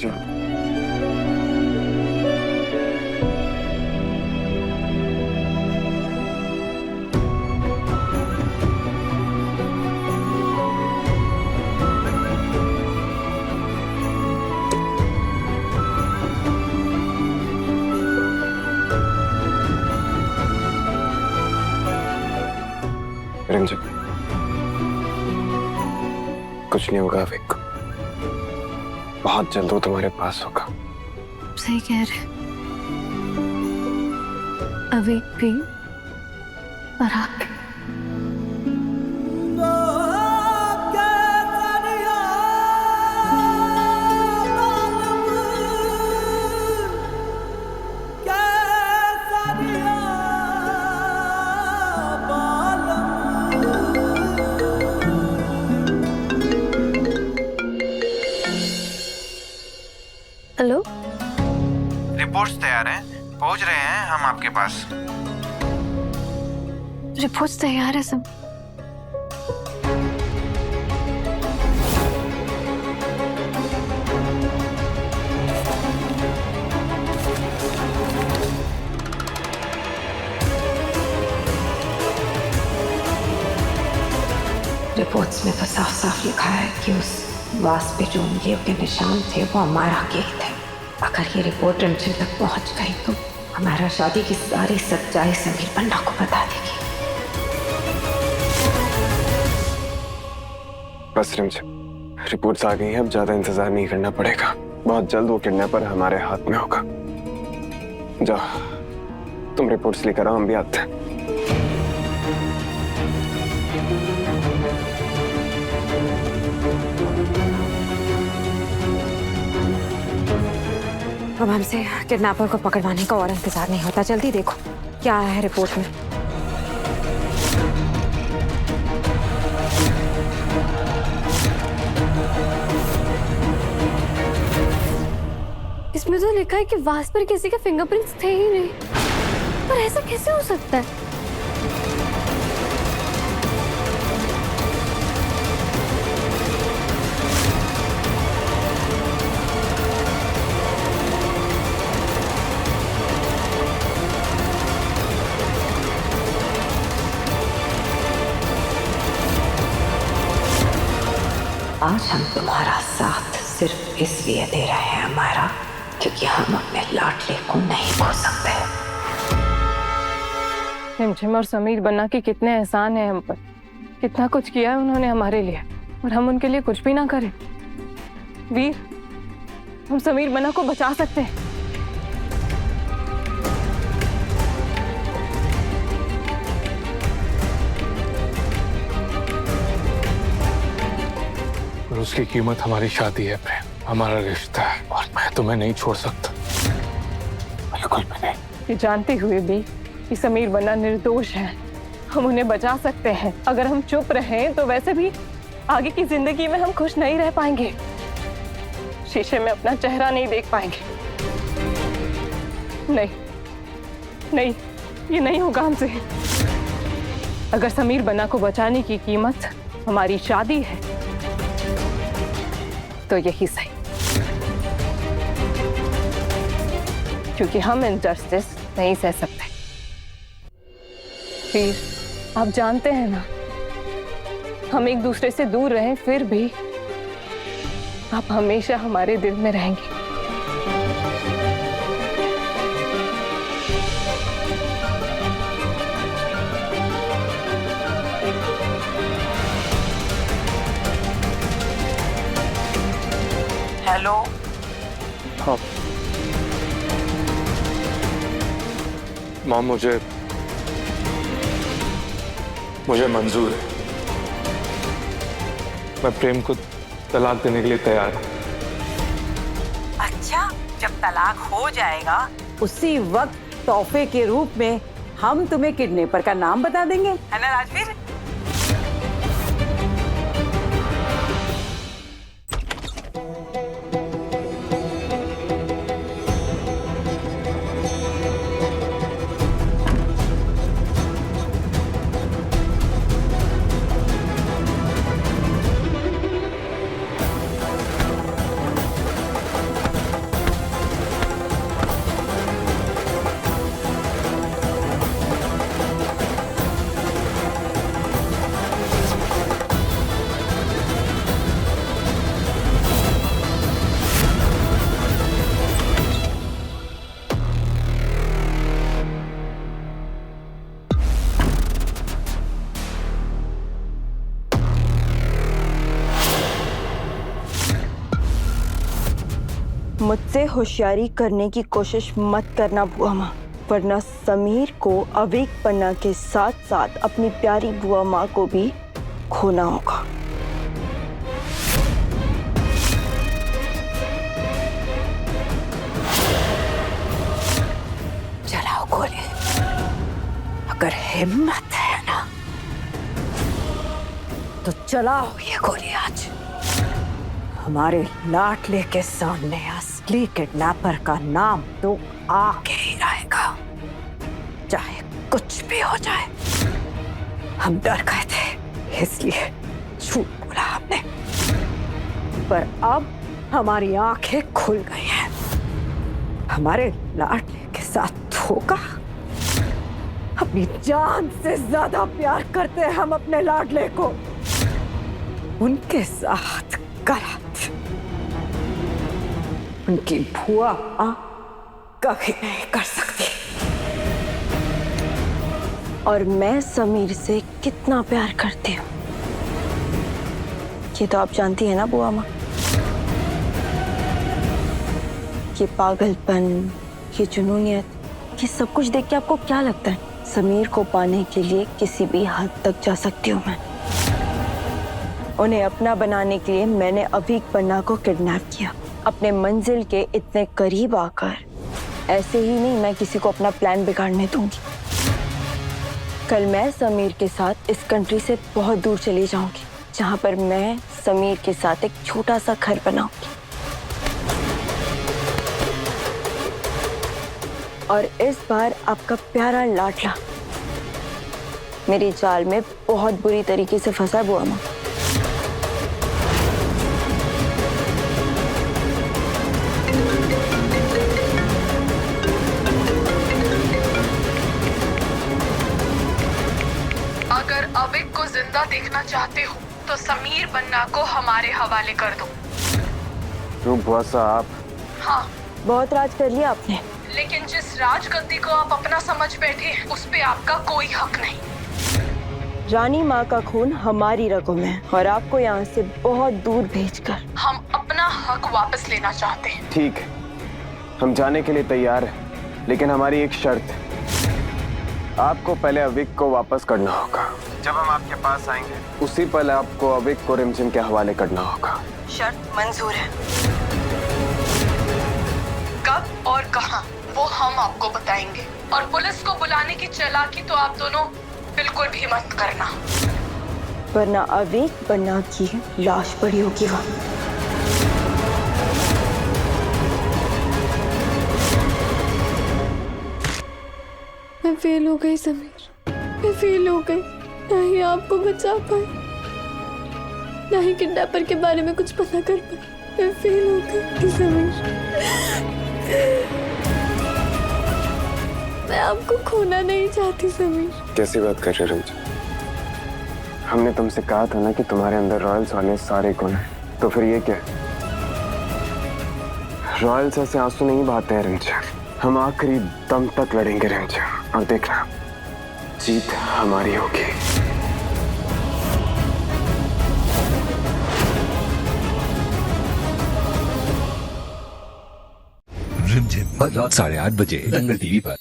जी। रिमझिम, कुछ नहीं होगा अविक, बहुत जल्द वो तुम्हारे पास होगा। सही कह रहे, अविक भी और आप भी। हेलो, रिपोर्ट्स तैयार हैं, पहुंच रहे हैं हम आपके पास। रिपोर्ट्स तैयार है सब। रिपोर्ट्स में तो साफ साफ लिखा है कि उस वास पे जो उंगलियों के निशान थे वो हमारा के थे। अगर ये रिपोर्ट रिमझिम तक पहुंच गई तो हमारा शादी की सारी सच्चाई समीर पन्ना को बता देगी। बस रिमझिम, रिपोर्ट्स आ गई हैं, अब ज्यादा इंतजार नहीं करना पड़ेगा। बहुत जल्द वो किडनैपर हमारे हाथ में होगा। जाओ तुम रिपोर्ट्स लेकर आओ, हम भी आते हैं। अब हमसे किडनैपर को पकड़वाने का और इंतजार नहीं होता। जल्दी देखो क्या आया है रिपोर्ट में। इसमें तो लिखा है कि वास पर किसी के फिंगरप्रिंट्स थे ही नहीं, पर ऐसा कैसे हो सकता है? आज हम तुम्हारा साथ सिर्फ इसलिए दे रहे हैं हमारा, क्योंकि हम अपने लाडले को नहीं खो सकते। रिमझिम और समीर बन्ना के कितने एहसान हैं हम पर, कितना कुछ किया है उन्होंने हमारे लिए, और हम उनके लिए कुछ भी ना करें। वीर, हम समीर बन्ना को बचा सकते हैं। और उसकी कीमत हमारी शादी है प्रेम, हमारा रिश्ता है, और मैं तुम्हें नहीं छोड़ सकता, बिल्कुल भी नहीं। ये जानते हुए भी कि समीर बन्ना निर्दोष है, हम उन्हें बचा सकते हैं। अगर हम चुप रहें तो वैसे भी आगे की जिंदगी में हम खुश नहीं रह पाएंगे, शीशे में अपना चेहरा नहीं देख पाएंगे। नहीं नहीं, ये नहीं होगा हमसे। अगर समीर बन्ना को बचाने की कीमत हमारी शादी है तो यही सही, क्योंकि हम इनजस्टिस नहीं सह सकते। वीर, आप जानते हैं ना, हम एक दूसरे से दूर रहें फिर भी आप हमेशा हमारे दिल में रहेंगे। हेलो, हाँ माँ, मुझे मंजूर है। मैं प्रेम को तलाक देने के लिए तैयार हूँ। अच्छा, जब तलाक हो जाएगा उसी वक्त तोहफे के रूप में हम तुम्हें किडनैपर का नाम बता देंगे, है ना राजवीर? मुझसे होशियारी करने की कोशिश मत करना बुआ माँ, वरना समीर को अवेक पन्ना के साथ साथ अपनी प्यारी बुआ माँ को भी खोना होगा। चलाओ गोली, अगर हिम्मत है ना तो चलाओ ये गोली आज। हमारे लाडले के सामने असली किडनैपर का नाम तो आके ही रहेगा, चाहे कुछ भी हो जाए। हम डर गए थे इसलिए झूठ बोला हमने, पर अब हमारी आंखें खुल गई हैं। हमारे लाडले के साथ धोखा, अपनी जान से ज्यादा प्यार करते हैं हम अपने लाडले को, उनके साथ गलत। उनकी बुआ कभी नहीं कर सकती। और मैं समीर से कितना प्यार करती हूँ ये तो आप जानती है ना बुआ माँ। ये पागलपन, ये जुनूनियत, ये सब कुछ देख के आपको क्या लगता है समीर को पाने के लिए किसी भी हद तक जा सकती हूँ मैं। उन्हें अपना बनाने के लिए मैंने अवीक पन्ना को किडनैप किया, अपने मंजिल के इतने करीब आकर। ऐसे ही नहीं मैं किसी को अपना प्लान बिगाड़ने दूंगी। कल मैं समीर के साथ इस कंट्री से बहुत दूर चली जाऊंगी, जहां पर मैं समीर के साथ एक छोटा सा घर बनाऊंगी। और इस बार आपका प्यारा लाडला मेरी जाल में बहुत बुरी तरीके से फंसा बुआ माँ। अगर अविक को जिंदा देखना चाहते हो तो समीर बन्ना को हमारे हवाले कर दो। क्यों बुआ साहब? हाँ, बहुत राज कर लिया आपने। लेकिन जिस राजगद्दी को आप अपना समझ बैठे हैं उस पे आपका कोई हक नहीं। रानी माँ का खून हमारी रगों में है और आपको यहाँ से बहुत दूर भेजकर हम अपना हक वापस लेना चाहते हैं। ठीक है, हम जाने के लिए तैयार हैं, लेकिन हमारी एक शर्त है। आपको पहले अविक को वापस करना होगा। जब हम आपके पास आएंगे उसी पल आपको अविक को रिमझिम के हवाले करना होगा। शर्त मंजूर है। कब और कहाँ वो हम आपको बताएंगे, और पुलिस को बुलाने की चालाकी तो आप दोनों बिल्कुल भी मत करना, वरना अवेक पन्ना की लाश पड़ी होगी वहाँ। मैं फेल हो गई समीर, मैं फेल हो गई। ना ही आपको बचा पाए, ना ही किडनैपर के बारे में कुछ पता कर पाए। मैं फेल हो गई समीर। मैं आपको खोना नहीं चाहती समीर। कैसी बात कर रहे हो रिमझिम? हमने तुमसे कहा था ना कि तुम्हारे अंदर रॉयल्स वाले सारे गुण हैं, तो फिर ये क्या? रॉयल्स ऐसे आंसू नहीं बहाते हैं रिमझिम। हम आखिरी दम तक लड़ेंगे रिमझिम, और देखना जीत हमारी होगी। रिमझिम रात 8:30 बजे दंगल टीवी पर।